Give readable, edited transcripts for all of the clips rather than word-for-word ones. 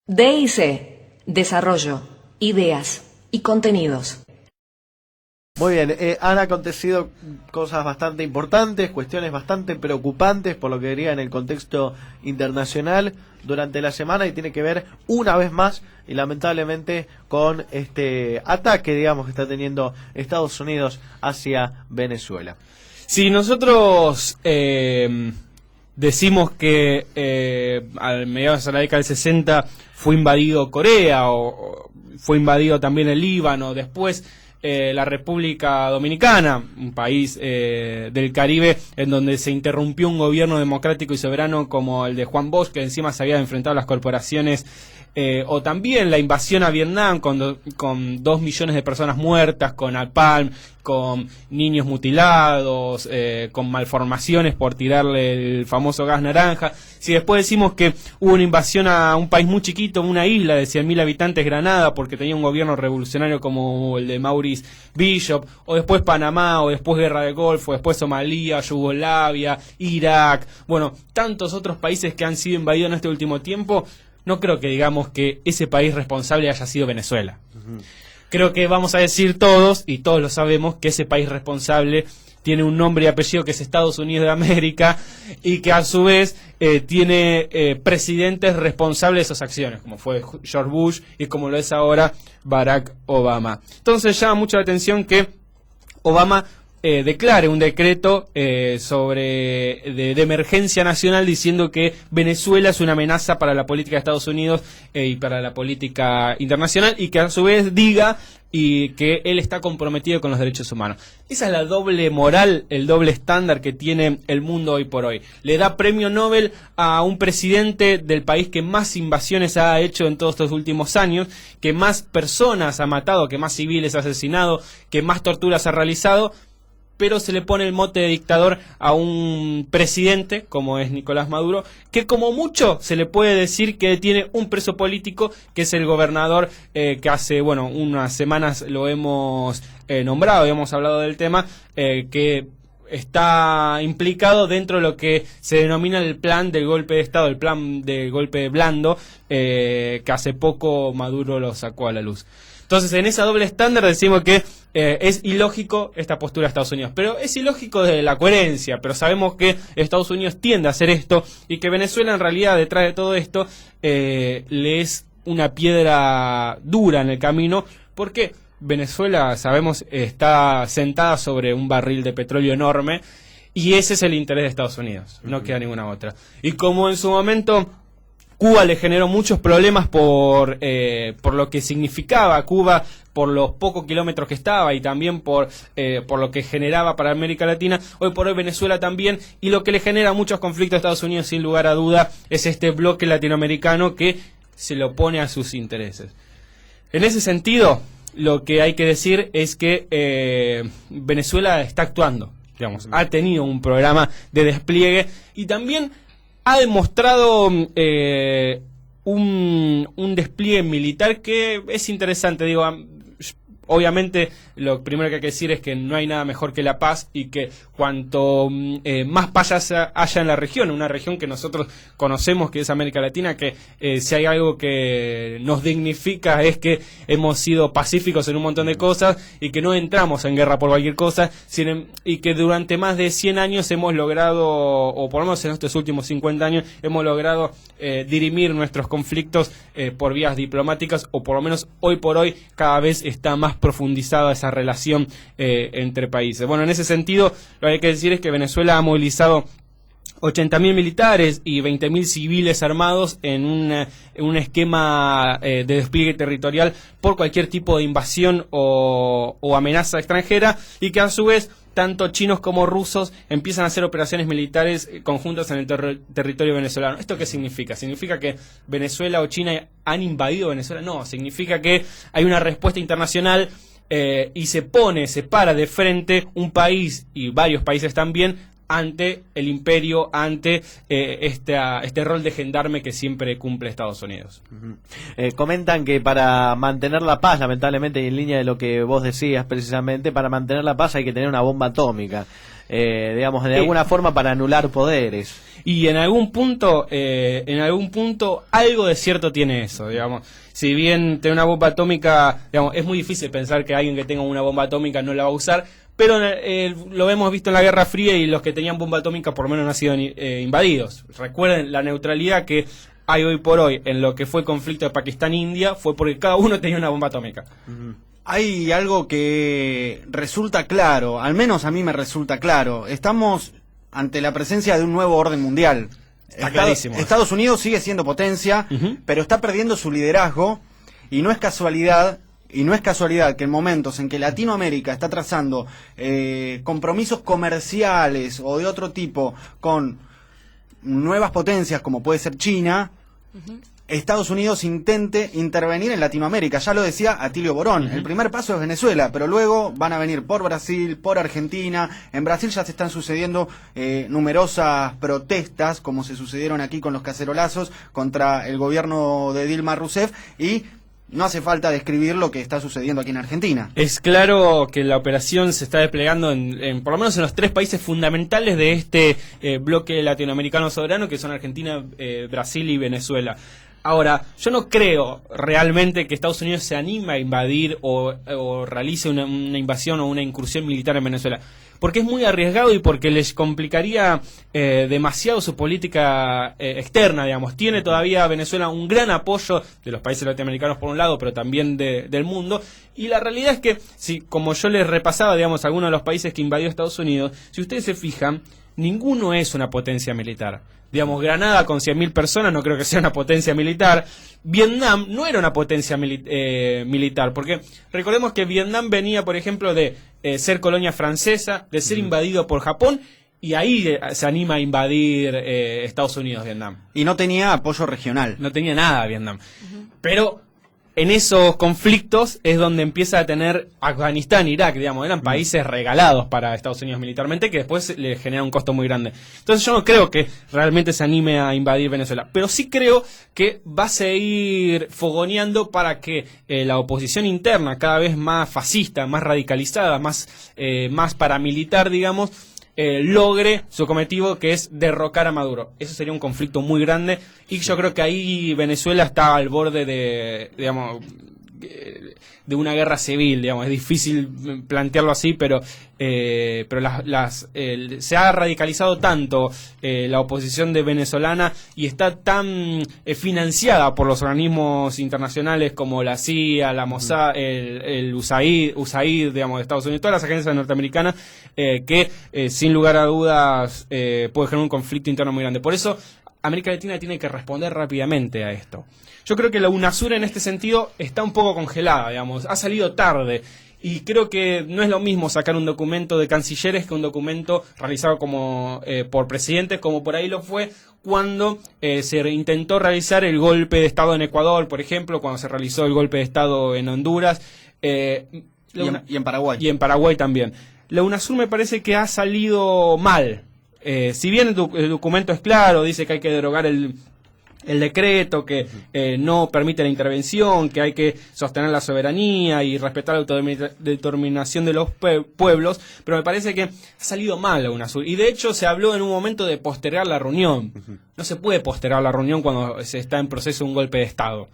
DIC, Desarrollo, Ideas y Contenidos. Muy bien, han acontecido cosas bastante importantes, cuestiones bastante preocupantes por lo que diría en el contexto internacional durante la semana, y tiene que ver una vez más y lamentablemente con este ataque, digamos, que está teniendo Estados Unidos hacia Venezuela. Si nosotros decimos que a mediados de la década del 60 fue invadido Corea o fue invadido también el Líbano, después la República Dominicana, un país del Caribe en donde se interrumpió un gobierno democrático y soberano como el de Juan Bosch, que encima se había enfrentado a las corporaciones, o también la invasión a Vietnam con 2 millones de personas muertas, con napalm, con niños mutilados, con malformaciones por tirarle el famoso gas naranja. Si después decimos que hubo una invasión a un país muy chiquito, una isla de 100.000 habitantes, Granada, porque tenía un gobierno revolucionario como el de Maurice Bishop, o después Panamá, o después Guerra del Golfo, después Somalia, Yugoslavia, Irak, bueno, tantos otros países que han sido invadidos en este último tiempo, no creo que digamos que ese país responsable haya sido Venezuela. Uh-huh. Creo que vamos a decir todos, y todos lo sabemos, que ese país responsable tiene un nombre y apellido que es Estados Unidos de América, y que a su vez tiene presidentes responsables de esas acciones, como fue George Bush y como lo es ahora Barack Obama. Entonces llama mucho la atención que Obama declare un decreto de emergencia nacional diciendo que Venezuela es una amenaza para la política de Estados Unidos y para la política internacional, y que a su vez diga y que él está comprometido con los derechos humanos. Esa es la doble moral, el doble estándar que tiene el mundo hoy por hoy. Le da premio Nobel a un presidente del país que más invasiones ha hecho en todos estos últimos años, que más personas ha matado, que más civiles ha asesinado, que más torturas ha realizado, pero se le pone el mote de dictador a un presidente, como es Nicolás Maduro, que como mucho se le puede decir que tiene un preso político, que es el gobernador, que hace, unas semanas lo hemos nombrado y hemos hablado del tema, que está implicado dentro de lo que se denomina el plan del golpe de Estado, el plan del golpe blando, que hace poco Maduro lo sacó a la luz. Entonces, en esa doble estándar decimos que es ilógico esta postura de Estados Unidos. Pero es ilógico desde la coherencia, pero sabemos que Estados Unidos tiende a hacer esto y que Venezuela en realidad detrás de todo esto le es una piedra dura en el camino, porque Venezuela, sabemos, está sentada sobre un barril de petróleo enorme y ese es el interés de Estados Unidos, no queda ninguna otra. Y como en su momento Cuba le generó muchos problemas por lo que significaba Cuba, por los pocos kilómetros que estaba y también por lo que generaba para América Latina, hoy por hoy Venezuela también, y lo que le genera muchos conflictos a Estados Unidos sin lugar a duda es este bloque latinoamericano que se le opone a sus intereses. En ese sentido, lo que hay que decir es que Venezuela está actuando, digamos, ha tenido un programa de despliegue y también ha demostrado un despliegue militar que es interesante. Digo, obviamente lo primero que hay que decir es que no hay nada mejor que la paz, y que cuanto más paz haya en la región, una región que nosotros conocemos que es América Latina, que si hay algo que nos dignifica es que hemos sido pacíficos en un montón de cosas y que no entramos en guerra por cualquier cosa, y que durante más de 100 años hemos logrado, o por lo menos en estos últimos 50 años, hemos logrado dirimir nuestros conflictos por vías diplomáticas, o por lo menos hoy por hoy cada vez está más profundizada esa relación entre países. Bueno, en ese sentido, lo que hay que decir es que Venezuela ha movilizado 80.000 militares y 20.000 civiles armados en un esquema de despliegue territorial por cualquier tipo de invasión o amenaza extranjera, y que a su vez tanto chinos como rusos empiezan a hacer operaciones militares conjuntas en el territorio venezolano. ¿Esto qué significa? ¿Significa que Venezuela o China han invadido Venezuela? No, significa que hay una respuesta internacional y se para de frente un país y varios países también ante el imperio, ante este rol de gendarme que siempre cumple Estados Unidos. Comentan que para mantener la paz, lamentablemente, y en línea de lo que vos decías precisamente, para mantener la paz hay que tener una bomba atómica, digamos, de alguna forma para anular poderes. Y en algún punto algo de cierto tiene eso, digamos. Si bien tener una bomba atómica, digamos, es muy difícil pensar que alguien que tenga una bomba atómica no la va a usar, pero lo hemos visto en la Guerra Fría y los que tenían bomba atómica por lo menos no han sido invadidos. Recuerden, la neutralidad que hay hoy por hoy en lo que fue el conflicto de Pakistán-India fue porque cada uno tenía una bomba atómica. Hay algo que resulta claro, al menos a mí me resulta claro. Estamos ante la presencia de un nuevo orden mundial. Está clarísimo. Estados Unidos sigue siendo potencia, pero está perdiendo su liderazgo y no es casualidad que en momentos en que Latinoamérica está trazando compromisos comerciales o de otro tipo con nuevas potencias como puede ser China, Estados Unidos intente intervenir en Latinoamérica. Ya lo decía Atilio Borón, el primer paso es Venezuela, pero luego van a venir por Brasil, por Argentina. En Brasil ya se están sucediendo numerosas protestas, como se sucedieron aquí con los cacerolazos contra el gobierno de Dilma Rousseff, y no hace falta describir lo que está sucediendo aquí en Argentina. Es claro que la operación se está desplegando en por lo menos en los 3 países fundamentales de este bloque latinoamericano soberano, que son Argentina, Brasil y Venezuela. Ahora, yo no creo realmente que Estados Unidos se anime a invadir o realice una invasión o una incursión militar en Venezuela, porque es muy arriesgado y porque les complicaría demasiado su política externa, digamos. Tiene todavía Venezuela un gran apoyo de los países latinoamericanos por un lado, pero también del mundo, y la realidad es que, si, como yo les repasaba, digamos, algunos de los países que invadió Estados Unidos, si ustedes se fijan, ninguno es una potencia militar. Digamos, Granada con 100.000 personas no creo que sea una potencia militar. Vietnam no era una potencia militar, porque recordemos que Vietnam venía, por ejemplo, de ser colonia francesa, de ser invadido por Japón, y ahí se anima a invadir Estados Unidos, Vietnam. Y no tenía apoyo regional. No tenía nada Vietnam. Pero en esos conflictos es donde empieza a tener Afganistán, Irak, digamos, eran países regalados para Estados Unidos militarmente, que después le genera un costo muy grande. Entonces yo no creo que realmente se anime a invadir Venezuela, pero sí creo que va a seguir fogoneando para que la oposición interna, cada vez más fascista, más radicalizada, más paramilitar, digamos, logre su cometido, que es derrocar a Maduro. Eso sería un conflicto muy grande, y yo creo que ahí Venezuela está al borde de, digamos, de una guerra civil, digamos. Es difícil plantearlo así, pero se ha radicalizado tanto la oposición de venezolana y está tan financiada por los organismos internacionales como la CIA, la Mossad, el USAID, digamos, de Estados Unidos, todas las agencias norteamericanas, que sin lugar a dudas puede generar un conflicto interno muy grande. Por eso América Latina tiene que responder rápidamente a esto. Yo creo que la UNASUR en este sentido está un poco congelada, digamos, ha salido tarde, y creo que no es lo mismo sacar un documento de cancilleres que un documento realizado como por presidentes, como por ahí lo fue cuando se intentó realizar el golpe de Estado en Ecuador, por ejemplo, cuando se realizó el golpe de Estado en Honduras, y en Paraguay. Y en Paraguay también. La UNASUR me parece que ha salido mal. Si bien el documento es claro, dice que hay que derogar el decreto, que no permite la intervención, que hay que sostener la soberanía y respetar la autodeterminación de los pueblos, pero me parece que ha salido mal la UNASUR. Y de hecho se habló en un momento de postergar la reunión. No se puede postergar la reunión cuando se está en proceso un golpe de Estado,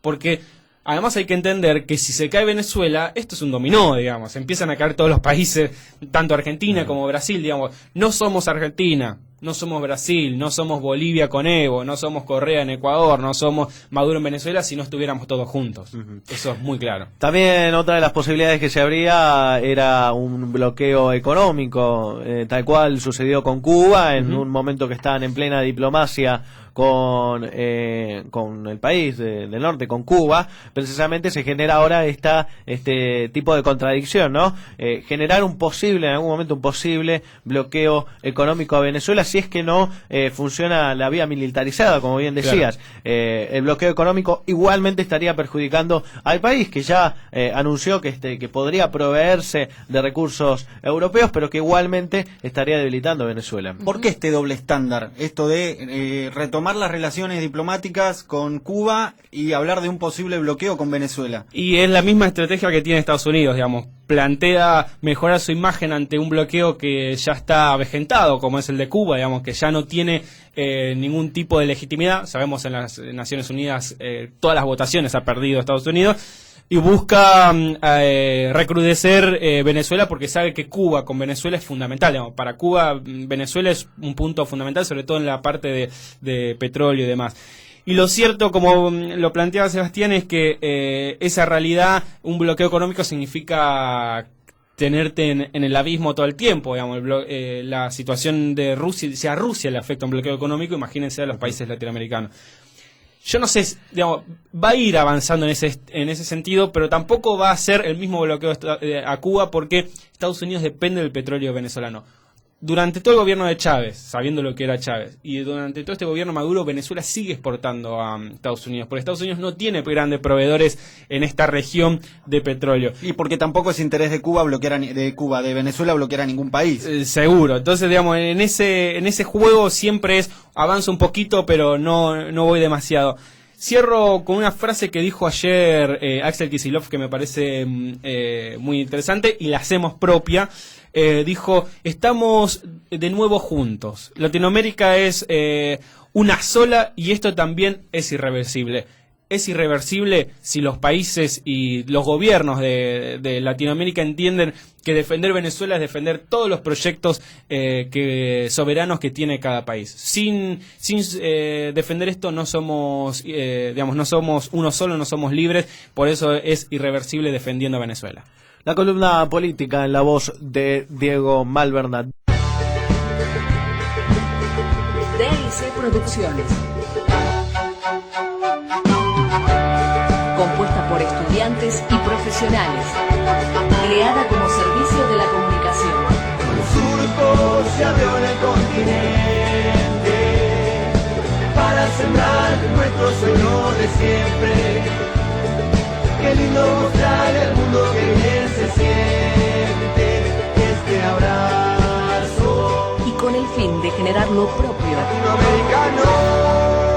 porque además hay que entender que si se cae Venezuela, esto es un dominó, digamos. Empiezan a caer todos los países, tanto Argentina como Brasil, digamos. No somos Argentina, no somos Brasil, no somos Bolivia con Evo, no somos Correa en Ecuador, no somos Maduro en Venezuela si no estuviéramos todos juntos. Eso es muy claro. También otra de las posibilidades que se abría era un bloqueo económico, tal cual sucedió con Cuba, en un momento que estaban en plena diplomacia con el país del norte, con Cuba, precisamente se genera ahora este tipo de contradicción, ¿no? Generar en algún momento un posible bloqueo económico a Venezuela si es que no funciona la vía militarizada, como bien decías. Claro. El bloqueo económico igualmente estaría perjudicando al país, que ya anunció que podría proveerse de recursos europeos, pero que igualmente estaría debilitando a Venezuela. ¿Por qué este doble estándar? Esto de retomar las relaciones diplomáticas con Cuba y hablar de un posible bloqueo con Venezuela. Y es la misma estrategia que tiene Estados Unidos, digamos. Plantea mejorar su imagen ante un bloqueo que ya está avejentado, como es el de Cuba, digamos, que ya no tiene ningún tipo de legitimidad. Sabemos en las Naciones Unidas todas las votaciones ha perdido Estados Unidos. Y busca recrudecer Venezuela porque sabe que Cuba con Venezuela es fundamental. Digamos. Para Cuba, Venezuela es un punto fundamental, sobre todo en la parte de petróleo y demás. Y lo cierto, como lo planteaba Sebastián, es que esa realidad, un bloqueo económico significa tenerte en el abismo todo el tiempo, digamos, la situación de Rusia, si a Rusia le afecta un bloqueo económico, imagínense a los países latinoamericanos. Yo no sé, digamos, va a ir avanzando en ese sentido, pero tampoco va a ser el mismo bloqueo a Cuba porque Estados Unidos depende del petróleo venezolano. Durante todo el gobierno de Chávez, sabiendo lo que era Chávez, y durante todo este gobierno Maduro, Venezuela sigue exportando a Estados Unidos, porque Estados Unidos no tiene grandes proveedores en esta región de petróleo. Y porque tampoco es interés de Cuba de Venezuela bloquear a ningún país. Seguro. Entonces, digamos, en ese juego siempre es avanzo un poquito, pero no voy demasiado. Cierro con una frase que dijo ayer Axel Kicillof, que me parece muy interesante y la hacemos propia. Dijo, estamos de nuevo juntos. Latinoamérica es una sola y esto también es irreversible. Es irreversible si los países y los gobiernos de Latinoamérica entienden que defender Venezuela es defender todos los proyectos soberanos que tiene cada país. Sin defender esto no somos, no somos uno solo, no somos libres. Por eso es irreversible defendiendo a Venezuela. La columna política en la voz de Diego Malvernat. DIC Producciones. Compuesta por estudiantes y profesionales. Creada como servicio de la comunicación. Un surco se abrió en el continente para sembrar nuestro sueño de siempre. Qué lindo mostrarle al mundo que bien se siente este abrazo. Y con el fin de generar lo propio Latinoamericano.